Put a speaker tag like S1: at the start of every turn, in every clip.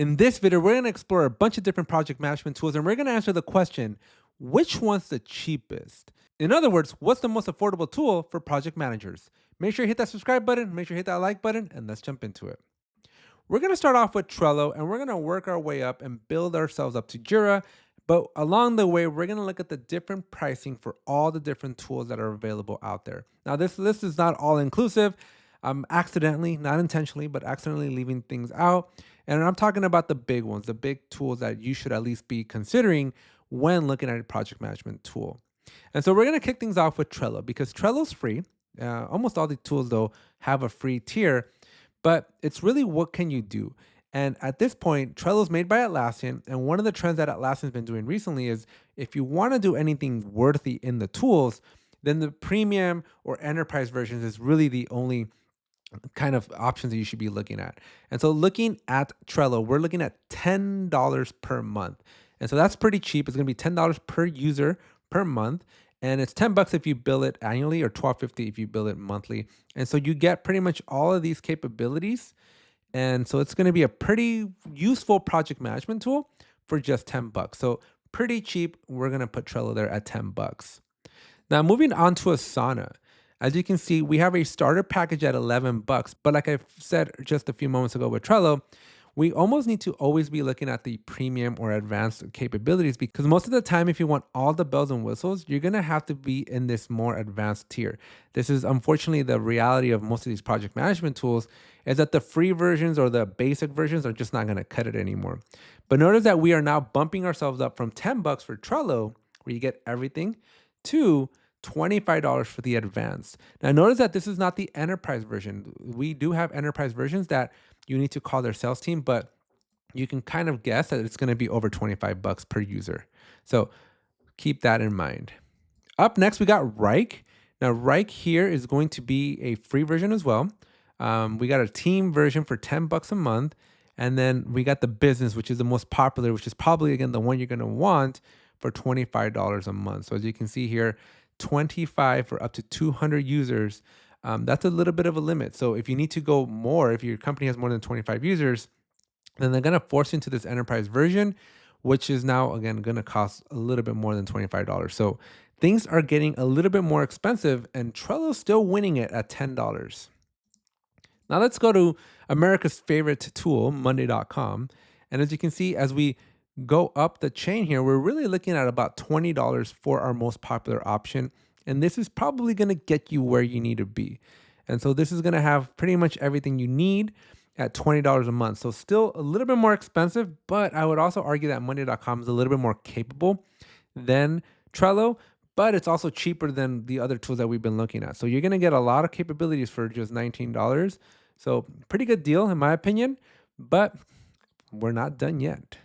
S1: In this video, we're going to explore a bunch of different project management tools, and we're going to answer the question, which one's the cheapest? In other words, what's the most affordable tool for project managers? Make sure you hit that subscribe button, make sure you hit that like button, and let's jump into it. We're going to start off with Trello, and we're going to work our way up and build ourselves up to Jira. But along the way, we're going to look at the different pricing for all the different tools that are available out there. Now, this list is not all inclusive. I'm accidentally, not intentionally, but accidentally leaving things out. And I'm talking about the big ones, the big tools that you should at least be considering when looking at a project management tool. And so we're going to kick things off with Trello because Trello's free. Almost all the tools, though, have a free tier, but it's really what can you do? And at this point, Trello's made by Atlassian. And one of the trends that Atlassian's been doing recently is if you want to do anything worthy in the tools, then the premium or enterprise versions is really the only kind of options that you should be looking at. And so looking at Trello, we're looking at $10 per month. And so that's pretty cheap. It's going to be $10 per user per month. And it's $10 if you bill it annually or $12.50 if you bill it monthly. And so you get pretty much all of these capabilities. And so it's going to be a pretty useful project management tool for just $10. So pretty cheap. We're going to put Trello there at $10. Now moving on to Asana. As you can see, we have a starter package at $11, but like I said just a few moments ago with Trello, we almost need to always be looking at the premium or advanced capabilities because most of the time, if you want all the bells and whistles, you're going to have to be in this more advanced tier. This is unfortunately the reality of most of these project management tools is that the free versions or the basic versions are just not going to cut it anymore. But notice that we are now bumping ourselves up from $10 for Trello, where you get everything, to $25 for the advanced. Now notice that this is not the enterprise version. We do have enterprise versions that you need to call their sales team, but you can kind of guess that it's going to be over $25 per user. So keep that in mind. Up next, we got Wrike. Now Wrike here is going to be a free version as well. We got a team version for $10 a month. And then we got the business, which is the most popular, which is probably, again, the one you're going to want for $25 a month. So as you can see here, 25 for up to 200 users. That's a little bit of a limit. So if you need to go more, if your company has more than 25 users, then they're going to force you into this enterprise version, which is now, again, going to cost a little bit more than $25. So things are getting a little bit more expensive, and Trello's still winning it at $10. Now let's go to America's favorite tool, Monday.com. And as you can see, as we go up the chain here, we're really looking at about $20 for our most popular option. And this is probably going to get you where you need to be. And so this is going to have pretty much everything you need at $20 a month. So still a little bit more expensive, but I would also argue that Monday.com is a little bit more capable than Trello, but it's also cheaper than the other tools that we've been looking at. So you're going to get a lot of capabilities for just $19. So pretty good deal in my opinion, but we're not done yet.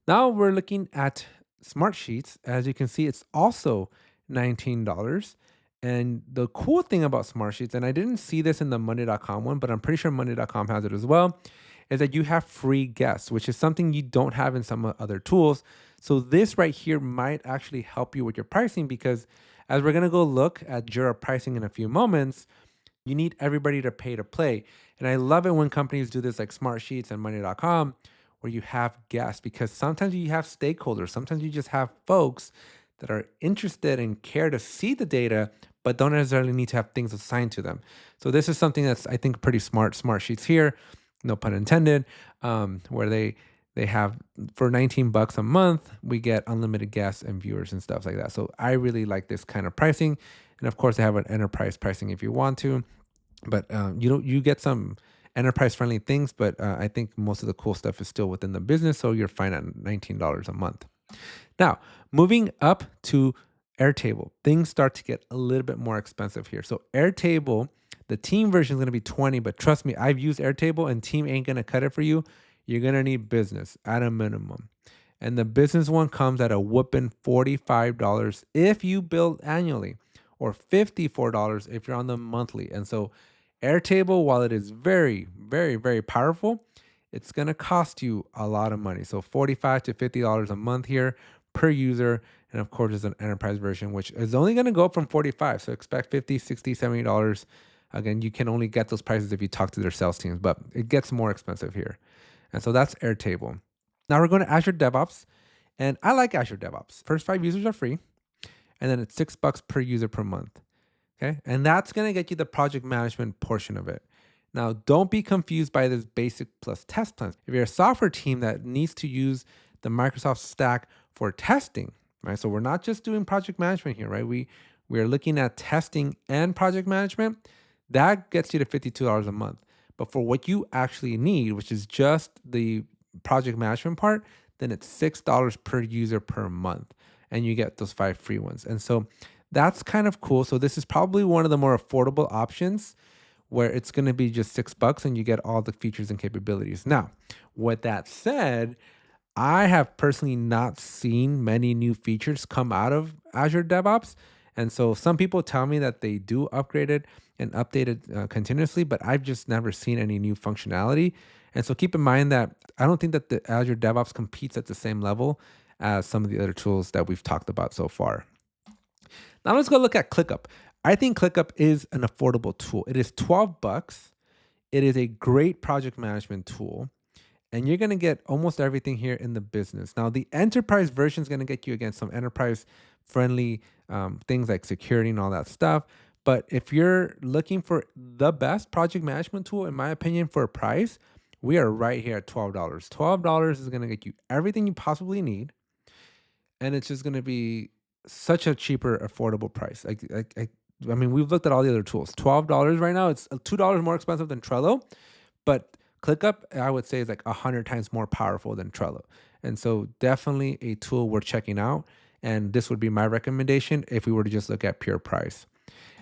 S1: Now we're looking at Smartsheets. As you can see, it's also $19. And the cool thing about Smartsheets, and I didn't see this in the Monday.com one, but I'm pretty sure Monday.com has it as well, is that you have free guests, which is something you don't have in some other tools. So this right here might actually help you with your pricing because as we're going to go look at Jira pricing in a few moments, you need everybody to pay to play. And I love it when companies do this like Smartsheets and Monday.com, where you have guests, because sometimes you have stakeholders, sometimes you just have folks that are interested and care to see the data, but don't necessarily need to have things assigned to them. So this is something that's, I think, pretty smart. Smartsheets here, no pun intended, where they have for $19 a month, we get unlimited guests and viewers and stuff like that. So I really like this kind of pricing. And of course, they have an enterprise pricing if you want to, but you get some enterprise friendly things, but I think most of the cool stuff is still within the business. So you're fine at $19 a month. Now, moving up to Airtable, things start to get a little bit more expensive here. So Airtable, the team version is going to be $20, but trust me, I've used Airtable and team ain't going to cut it for you. You're going to need business at a minimum. And the business one comes at a whooping $45 if you bill annually, or $54 if you're on the monthly. And so Airtable, while it is very, very, very powerful, it's going to cost you a lot of money. So $45 to $50 a month here per user. And of course, there's an enterprise version, which is only going to go up from $45. So expect $50, $60, $70. Again, you can only get those prices if you talk to their sales teams, but it gets more expensive here. And so that's Airtable. Now we're going to Azure DevOps. And I like Azure DevOps. First 5 users are free. And then it's $6 per user per month. Okay. And that's going to get you the project management portion of it. Now, don't be confused by this basic plus test plans. If you're a software team that needs to use the Microsoft stack for testing, right? So we're not just doing project management here, right? We are looking at testing and project management. That gets you to $52 a month. But for what you actually need, which is just the project management part, then it's $6 per user per month. And you get those 5 free ones. And so that's kind of cool. So this is probably one of the more affordable options where it's going to be just $6 and you get all the features and capabilities. Now, with that said, I have personally not seen many new features come out of Azure DevOps. And so some people tell me that they do upgrade it and update it continuously, but I've just never seen any new functionality. And so keep in mind that I don't think that the Azure DevOps competes at the same level as some of the other tools that we've talked about so far. Now let's go look at ClickUp. I think ClickUp is an affordable tool. It is $12. It is a great project management tool. And you're going to get almost everything here in the business. Now, the enterprise version is going to get you, again, some enterprise friendly things like security and all that stuff. But if you're looking for the best project management tool, in my opinion, for a price, we are right here at $12. $12 is going to get you everything you possibly need. And it's just going to be such a cheaper, affordable price. I mean, we've looked at all the other tools. $12 right now, it's $2 more expensive than Trello, but ClickUp, I would say, is like 100 times more powerful than Trello. And so definitely a tool worth checking out. And this would be my recommendation if we were to just look at pure price.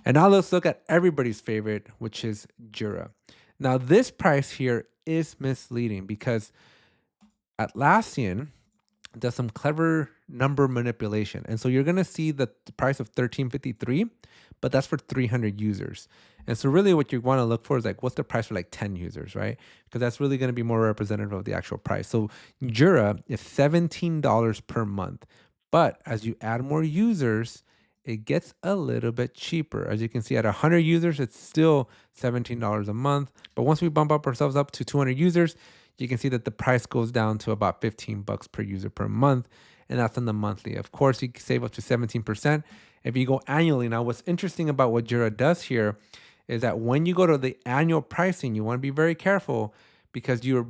S1: And now let's look at everybody's favorite, which is Jira. Now, this price here is misleading because Atlassian does some clever number manipulation. And so you're going to see the price of $13.53, but that's for 300 users. And so really what you want to look for is like, what's the price for like 10 users, right? Because that's really going to be more representative of the actual price. So Jira is $17 per month. But as you add more users, it gets a little bit cheaper. As you can see, at 100 users, it's still $17 a month. But once we bump up ourselves up to 200 users, you can see that the price goes down to about $15 per user per month. And that's on the monthly. Of course, you can save up to 17% if you go annually. Now, what's interesting about what Jira does here is that when you go to the annual pricing, you want to be very careful because you're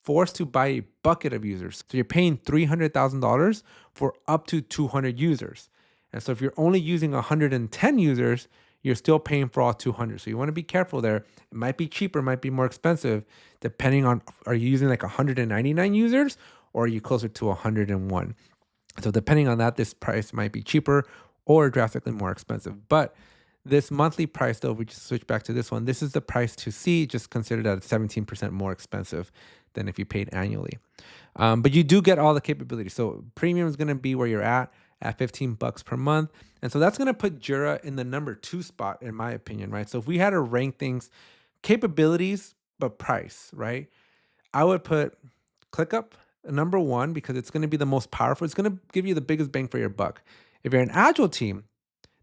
S1: forced to buy a bucket of users. So you're paying $300,000 for up to 200 users. And so if you're only using 110 users, you're still paying for all 200. So you want to be careful there. It might be cheaper, might be more expensive, depending on, are you using like 199 users or are you closer to 101? So depending on that, this price might be cheaper or drastically more expensive. But this monthly price, though, if we just switch back to this one, this is the price to see, just consider that it's 17% more expensive than if you paid annually. But you do get all the capabilities. So premium is going to be where you're at $15 per month. And so that's going to put Jira in the number 2 spot, in my opinion, right? So if we had to rank things, capabilities, but price, right? I would put ClickUp number 1 because it's going to be the most powerful. It's going to give you the biggest bang for your buck. If you're an agile team,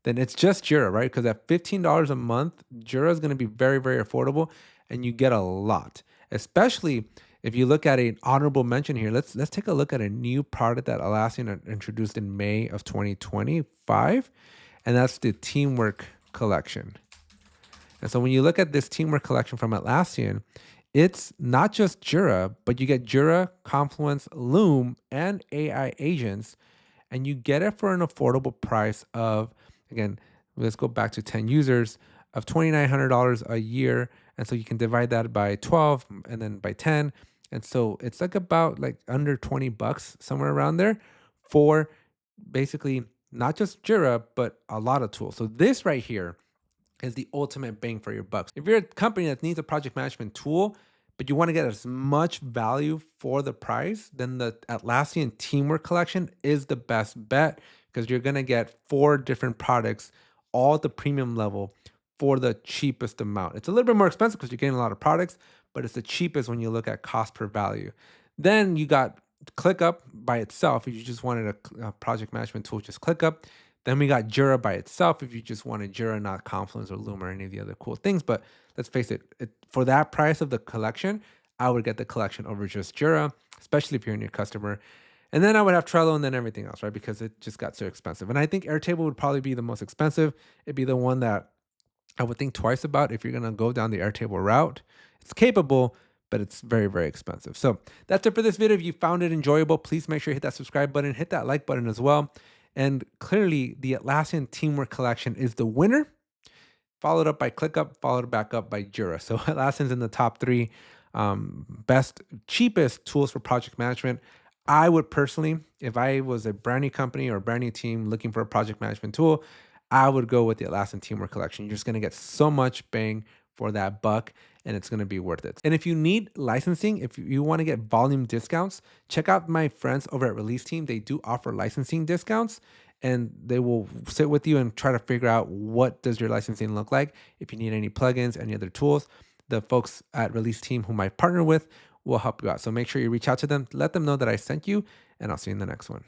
S1: then it's just Jira, right? Because at $15 a month, Jira is going to be very, very affordable and you get a lot, especially if you look at an honorable mention here. Let's take a look at a new product that Atlassian introduced in May of 2025, and that's the Teamwork Collection. And so when you look at this Teamwork Collection from Atlassian, it's not just Jira, but you get Jira, Confluence, Loom, and AI agents, and you get it for an affordable price of, again, let's go back to 10 users, of $2,900 a year. And so you can divide that by 12 and then by 10. And so it's like about like under $20, somewhere around there, for basically not just Jira, but a lot of tools. So this right here is the ultimate bang for your bucks. If you're a company that needs a project management tool, but you want to get as much value for the price, then the Atlassian Teamwork Collection is the best bet because you're going to get 4 different products, all at the premium level for the cheapest amount. It's a little bit more expensive because you're getting a lot of products, but it's the cheapest when you look at cost per value. Then you got ClickUp by itself. If you just wanted a project management tool, just ClickUp. Then we got Jira by itself if you just wanted Jira, not Confluence or Loom or any of the other cool things. But let's face it, for that price of the collection, I would get the collection over just Jira, especially if you're a new customer. And then I would have Trello and then everything else, right? Because it just got so expensive. And I think Airtable would probably be the most expensive. It'd be the one that I would think twice about if you're going to go down the Airtable route. It's capable, but it's very, very expensive. So that's it for this video. If you found it enjoyable, please make sure you hit that subscribe button, hit that like button as well. And clearly, the Atlassian Teamwork Collection is the winner, followed up by ClickUp, followed back up by Jira. So Atlassian's in the top three best, cheapest tools for project management. I would personally, if I was a brand new company or a brand new team looking for a project management tool, I would go with the Atlassian Teamwork Collection. You're just going to get so much bang for that buck, and it's going to be worth it. And if you need licensing, if you want to get volume discounts, check out my friends over at Release Team. They do offer licensing discounts, and they will sit with you and try to figure out what does your licensing look like. If you need any plugins, any other tools, the folks at Release Team whom I partner with will help you out. So make sure you reach out to them, let them know that I sent you, and I'll see you in the next one.